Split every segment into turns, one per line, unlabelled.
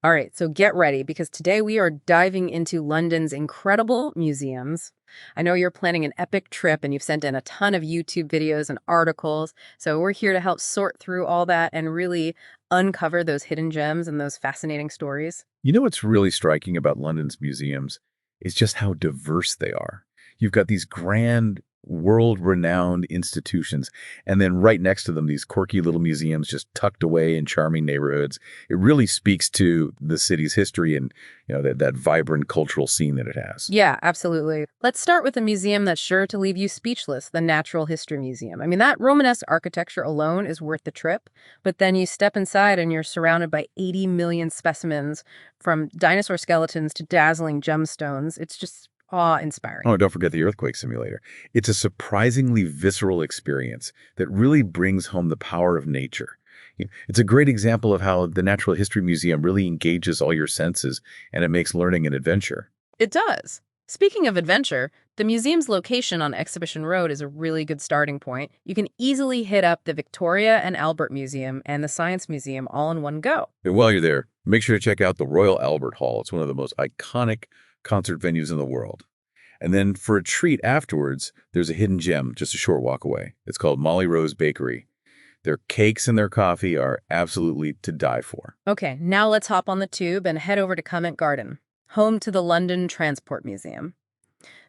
All right, so get ready because today we are diving into London's incredible museums. I know you're planning an epic trip and you've sent in a ton of YouTube videos and articles. So we're here to help sort through all that and really uncover those hidden gems and those fascinating stories.
You know what's really striking about London's museums is just how diverse they are. You've got these grand, world-renowned institutions, and then right next to them, these quirky little museums just tucked away in charming neighborhoods. It really speaks to the city's history and, that vibrant cultural scene that it has.
Yeah, absolutely. Let's start with a museum that's sure to leave you speechless, the Natural History Museum. I mean, that Romanesque architecture alone is worth the trip, but then you step inside and you're surrounded by 80 million specimens from dinosaur skeletons to dazzling gemstones. It's just awe-inspiring.
Oh, don't forget the earthquake simulator. It's a surprisingly visceral experience that really brings home the power of nature. It's a great example of how the Natural History Museum really engages all your senses and it makes learning an adventure.
It does. Speaking of adventure, the museum's location on Exhibition Road is a really good starting point. You can easily hit up the Victoria and Albert Museum and the Science Museum all in one go.
And while you're there, make sure to check out the Royal Albert Hall. It's one of the most iconic concert venues in the world. And then for a treat afterwards, there's a hidden gem just a short walk away. It's called Molly Rose Bakery. Their cakes and their coffee are absolutely to die for.
Okay, now let's hop on the tube and head over to Covent Garden, home to the London Transport Museum.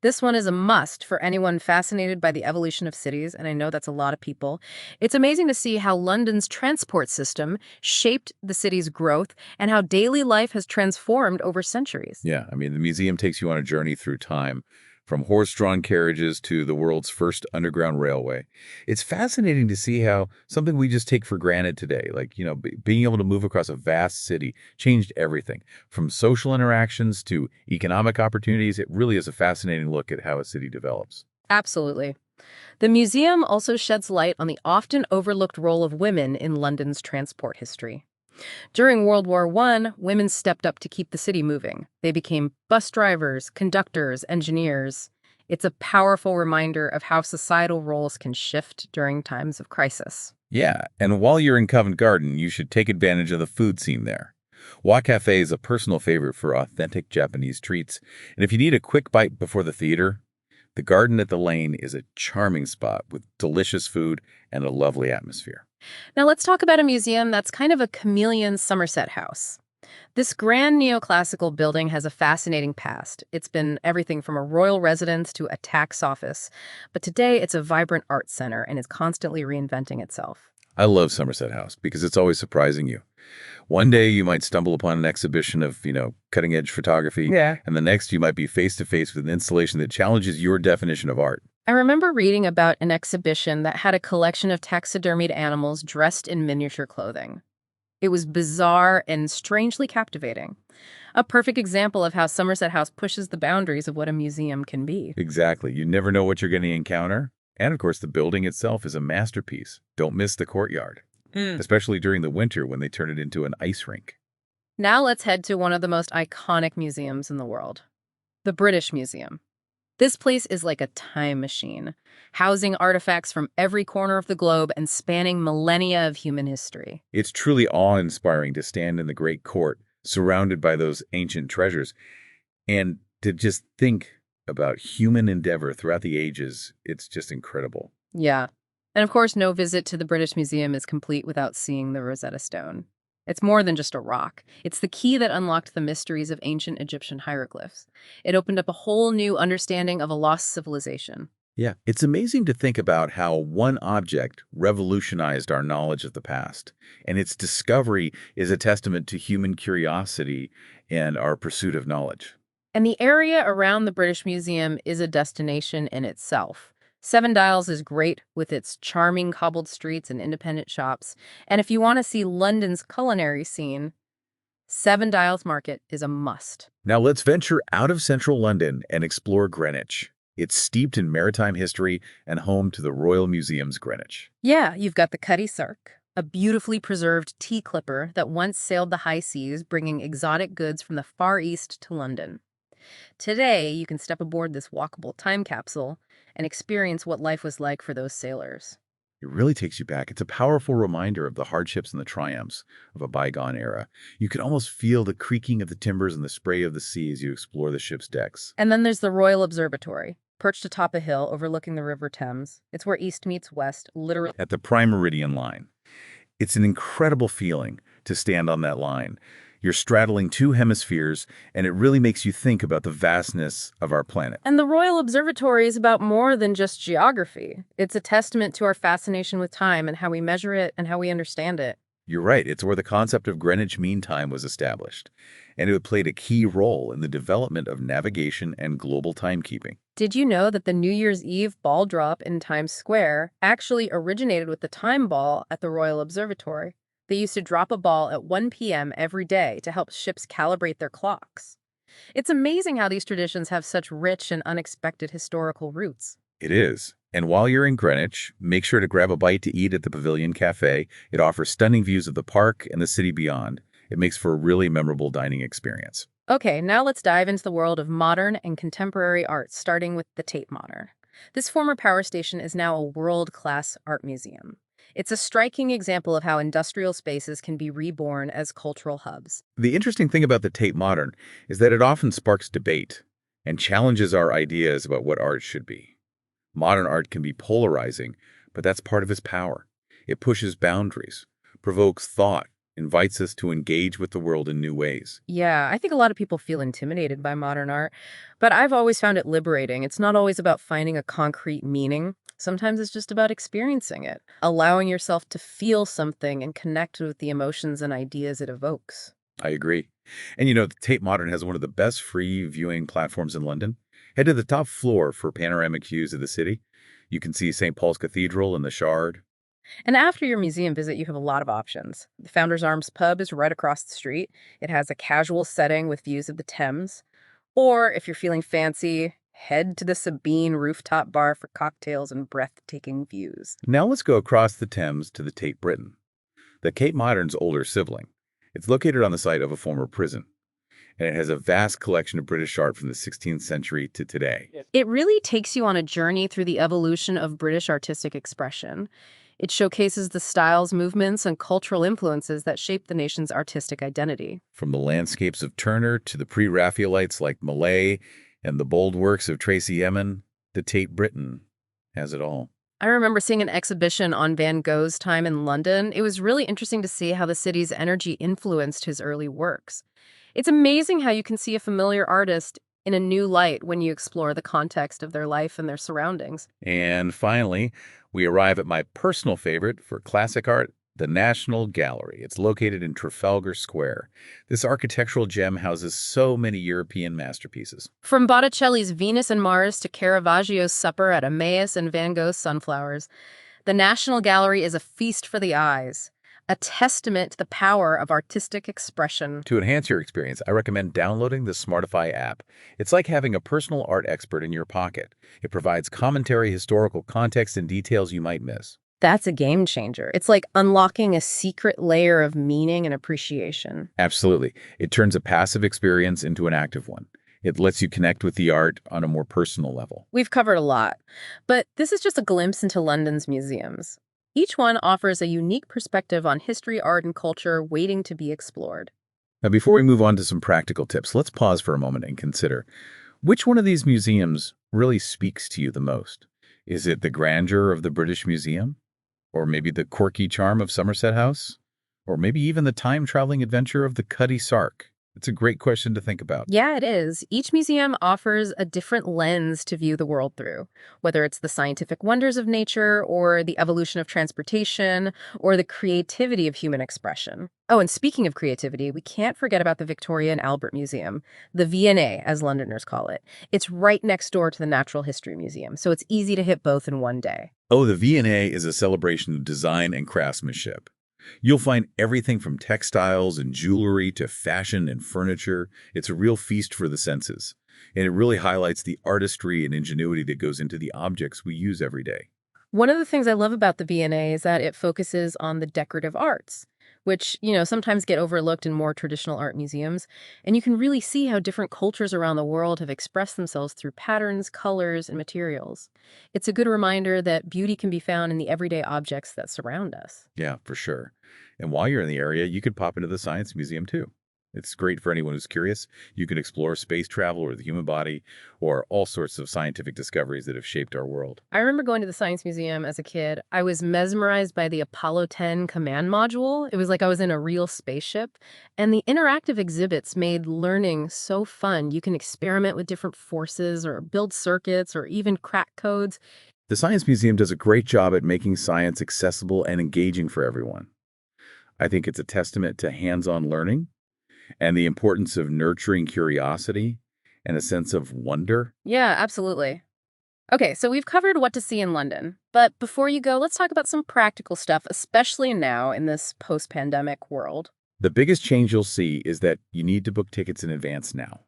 This one is a must for anyone fascinated by the evolution of cities, and I know that's a lot of people. It's amazing to see how London's transport system shaped the city's growth and how daily life has transformed over centuries.
Yeah, I mean, the museum takes you on a journey through time, from horse-drawn carriages to the world's first underground railway. It's fascinating to see how something we just take for granted today, like, being able to move across a vast city, changed everything. From social interactions to economic opportunities, it really is a fascinating look at how a city develops.
Absolutely. The museum also sheds light on the often overlooked role of women in London's transport history. During World War I, women stepped up to keep the city moving. They became bus drivers, conductors, engineers. It's a powerful reminder of how societal roles can shift during times of crisis.
Yeah, and while you're in Covent Garden, you should take advantage of the food scene there. Wa Cafe is a personal favorite for authentic Japanese treats, and if you need a quick bite before the theater, the Garden at the Lane is a charming spot with delicious food and a lovely atmosphere.
Now let's talk about a museum that's kind of a chameleon Somerset House. This grand neoclassical building has a fascinating past. It's been everything from a royal residence to a tax office, but today it's a vibrant art center and is constantly reinventing itself.
I love Somerset House because it's always surprising you. One day you might stumble upon an exhibition of, cutting-edge photography,
Yeah.
and the next you might be face-to-face with an installation that challenges your definition of art.
I remember reading about an exhibition that had a collection of taxidermied animals dressed in miniature clothing. It was bizarre and strangely captivating. A perfect example of how Somerset House pushes the boundaries of what a museum can be.
Exactly. You never know what you're going to encounter. And of course, the building itself is a masterpiece. Don't miss the courtyard, especially during the winter when they turn it into an ice rink.
Now let's head to one of the most iconic museums in the world, the British Museum. This place is like a time machine, housing artifacts from every corner of the globe and spanning millennia of human history.
It's truly awe-inspiring to stand in the Great Court, surrounded by those ancient treasures, and to just think about human endeavor throughout the ages. It's just incredible.
Yeah. And of course, no visit to the British Museum is complete without seeing the Rosetta Stone. It's more than just a rock. It's the key that unlocked the mysteries of ancient Egyptian hieroglyphs. It opened up a whole new understanding of a lost civilization.
Yeah, it's amazing to think about how one object revolutionized our knowledge of the past, and its discovery is a testament to human curiosity and our pursuit of knowledge.
And the area around the British Museum is a destination in itself. Seven Dials is great with its charming cobbled streets and independent shops. And if you want to see London's culinary scene, Seven Dials Market is a must.
Now let's venture out of central London and explore Greenwich. It's steeped in maritime history and home to the Royal Museum's Greenwich.
Yeah, you've got the Cutty Sark, a beautifully preserved tea clipper that once sailed the high seas, bringing exotic goods from the Far East to London. Today, you can step aboard this walkable time capsule and experience what life was like for those sailors.
It really takes you back. It's a powerful reminder of the hardships and the triumphs of a bygone era. You can almost feel the creaking of the timbers and the spray of the sea as you explore the ship's decks.
And then there's the Royal Observatory, perched atop a hill overlooking the River Thames. It's where east meets west, literally.
At the prime meridian line, it's an incredible feeling to stand on that line. You're straddling two hemispheres, and it really makes you think about the vastness of our planet.
And the Royal Observatory is about more than just geography. It's a testament to our fascination with time and how we measure it and how we understand it.
You're right, it's where the concept of Greenwich Mean Time was established, and it played a key role in the development of navigation and global timekeeping.
Did you know that the New Year's Eve ball drop in Times Square actually originated with the time ball at the Royal Observatory? They used to drop a ball at 1 p.m. every day to help ships calibrate their clocks. It's amazing how these traditions have such rich and unexpected historical roots.
It is. And while you're in Greenwich, make sure to grab a bite to eat at the Pavilion Cafe. It offers stunning views of the park and the city beyond. It makes for a really memorable dining experience.
Okay, now let's dive into the world of modern and contemporary art, starting with the Tate Modern. This former power station is now a world-class art museum. It's a striking example of how industrial spaces can be reborn as cultural hubs.
The interesting thing about the Tate Modern is that it often sparks debate and challenges our ideas about what art should be. Modern art can be polarizing, but that's part of its power. It pushes boundaries, provokes thought, invites us to engage with the world in new ways.
Yeah, I think a lot of people feel intimidated by modern art, but I've always found it liberating. It's not always about finding a concrete meaning. Sometimes it's just about experiencing it, allowing yourself to feel something and connect with the emotions and ideas it evokes.
I agree. And the Tate Modern has one of the best free viewing platforms in London. Head to the top floor for panoramic views of the city. You can see St. Paul's Cathedral and the Shard.
And after your museum visit, you have a lot of options. The Founder's Arms pub is right across the street. It has a casual setting with views of the Thames. Or if you're feeling fancy, head to the Sabine rooftop bar for cocktails and breathtaking views.
Now let's go across the Thames to the Tate Britain, the Tate Modern's older sibling. It's located on the site of a former prison, and it has a vast collection of British art from the 16th century to today.
It really takes you on a journey through the evolution of British artistic expression. It showcases the styles, movements, and cultural influences that shaped the nation's artistic identity.
From the landscapes of Turner to the pre-Raphaelites like Millais and the bold works of Tracy Emin, the Tate Britain has it all.
I remember seeing an exhibition on Van Gogh's time in London. It was really interesting to see how the city's energy influenced his early works. It's amazing how you can see a familiar artist in a new light when you explore the context of their life and their surroundings.
And finally, we arrive at my personal favorite for classic art, the National Gallery. It's located in Trafalgar Square. This architectural gem houses so many European masterpieces.
From Botticelli's Venus and Mars to Caravaggio's Supper at Emmaus and Van Gogh's Sunflowers, the National Gallery is a feast for the eyes, a testament to the power of artistic expression.
To enhance your experience, I recommend downloading the Smartify app. It's like having a personal art expert in your pocket. It provides commentary, historical context, and details you might miss.
That's a game changer. It's like unlocking a secret layer of meaning and appreciation.
Absolutely. It turns a passive experience into an active one. It lets you connect with the art on a more personal level.
We've covered a lot, but this is just a glimpse into London's museums. Each one offers a unique perspective on history, art, and culture waiting to be explored.
Now, before we move on to some practical tips, let's pause for a moment and consider which one of these museums really speaks to you the most? Is it the grandeur of the British Museum? Or maybe the quirky charm of Somerset House? Or maybe even the time-traveling adventure of the Cutty Sark? It's a great question to think about.
Yeah, it is. Each museum offers a different lens to view the world through, whether it's the scientific wonders of nature or the evolution of transportation or the creativity of human expression. Oh, and speaking of creativity, we can't forget about the Victoria and Albert Museum, the V&A, as Londoners call it. It's right next door to the Natural History Museum, so it's easy to hit both in one day.
Oh, the V&A is a celebration of design and craftsmanship. You'll find everything from textiles and jewelry to fashion and furniture. It's a real feast for the senses, and it really highlights the artistry and ingenuity that goes into the objects we use every day.
One of the things I love about the V&A is that it focuses on the decorative arts, which, sometimes get overlooked in more traditional art museums. And you can really see how different cultures around the world have expressed themselves through patterns, colors, and materials. It's a good reminder that beauty can be found in the everyday objects that surround us.
Yeah, for sure. And while you're in the area, you could pop into the Science Museum too. It's great for anyone who's curious. You can explore space travel or the human body or all sorts of scientific discoveries that have shaped our world.
I remember going to the Science Museum as a kid. I was mesmerized by the Apollo 10 command module. It was like I was in a real spaceship. And the interactive exhibits made learning so fun. You can experiment with different forces or build circuits or even crack codes.
The Science Museum does a great job at making science accessible and engaging for everyone. I think it's a testament to hands-on learning and the importance of nurturing curiosity and a sense of wonder.
Yeah, absolutely. Okay, so we've covered what to see in London. But before you go, let's talk about some practical stuff, especially now in this post-pandemic world.
The biggest change you'll see is that you need to book tickets in advance now,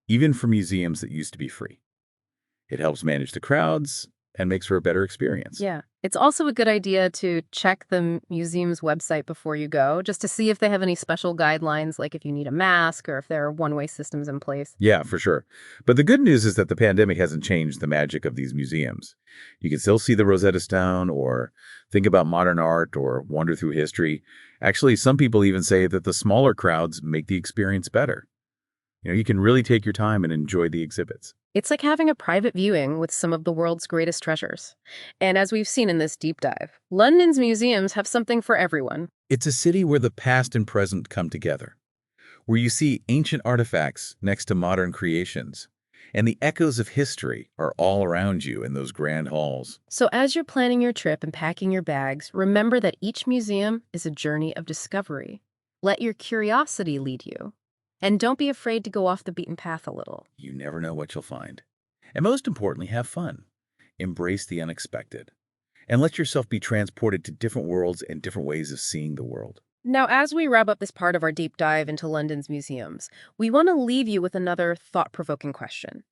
even for museums that used to be free. It helps manage the crowds and makes for a better experience.
Yeah. It's also a good idea to check the museum's website before you go, just to see if they have any special guidelines, like if you need a mask or if there are one-way systems in place.
Yeah, for sure. But the good news is that the pandemic hasn't changed the magic of these museums. You can still see the Rosetta Stone or think about modern art or wander through history. Actually, some people even say that the smaller crowds make the experience better. You can really take your time and enjoy the exhibits.
It's like having a private viewing with some of the world's greatest treasures. And as we've seen in this deep dive, London's museums have something for everyone.
It's a city where the past and present come together, where you see ancient artifacts next to modern creations, and the echoes of history are all around you in those grand halls.
So as you're planning your trip and packing your bags, remember that each museum is a journey of discovery. Let your curiosity lead you. And don't be afraid to go off the beaten path a little.
You never know what you'll find. And most importantly, have fun. Embrace the unexpected. And let yourself be transported to different worlds and different ways of seeing the world.
Now, as we wrap up this part of our deep dive into London's museums, we want to leave you with another thought-provoking question.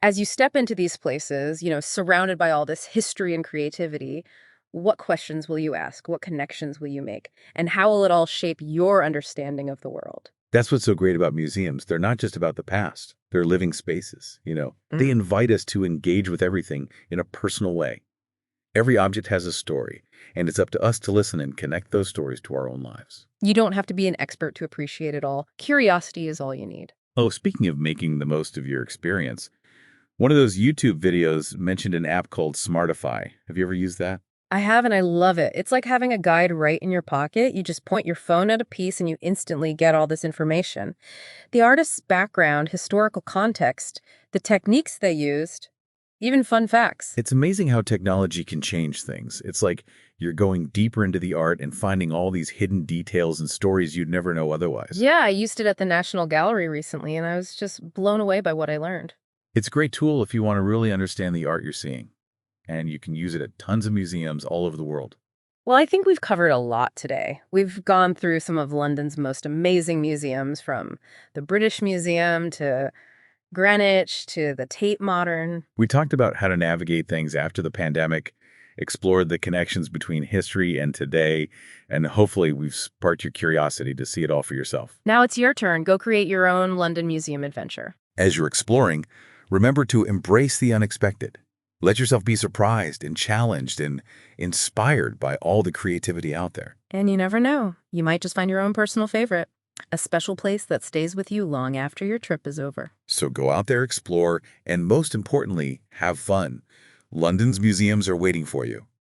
As you step into these places, surrounded by all this history and creativity, what questions will you ask? What connections will you make? And how will it all shape your understanding of the world?
That's what's so great about museums. They're not just about the past. They're living spaces, They invite us to engage with everything in a personal way. Every object has a story, and it's up to us to listen and connect those stories to our own lives.
You don't have to be an expert to appreciate it all. Curiosity is all you need.
Oh, speaking of making the most of your experience, one of those YouTube videos mentioned an app called Smartify. Have you ever used that?
I have, and I love it. It's like having a guide right in your pocket. You just point your phone at a piece and you instantly get all this information. The artist's background, historical context, the techniques they used, even fun facts.
It's amazing how technology can change things. It's like you're going deeper into the art and finding all these hidden details and stories you'd never know otherwise.
Yeah, I used it at the National Gallery recently, and I was just blown away by what I learned.
It's a great tool if you want to really understand the art you're seeing. And you can use it at tons of museums all over the world.
Well, I think we've covered a lot today. We've gone through some of London's most amazing museums, from the British Museum to Greenwich to the Tate Modern.
We talked about how to navigate things after the pandemic, explored the connections between history and today, and hopefully we've sparked your curiosity to see it all for yourself.
Now it's your turn. Go create your own London Museum adventure.
As you're exploring, remember to embrace the unexpected. Let yourself be surprised and challenged and inspired by all the creativity out there.
And you never know. You might just find your own personal favorite, a special place that stays with you long after your trip is over.
So go out there, explore, and most importantly, have fun. London's museums are waiting for you.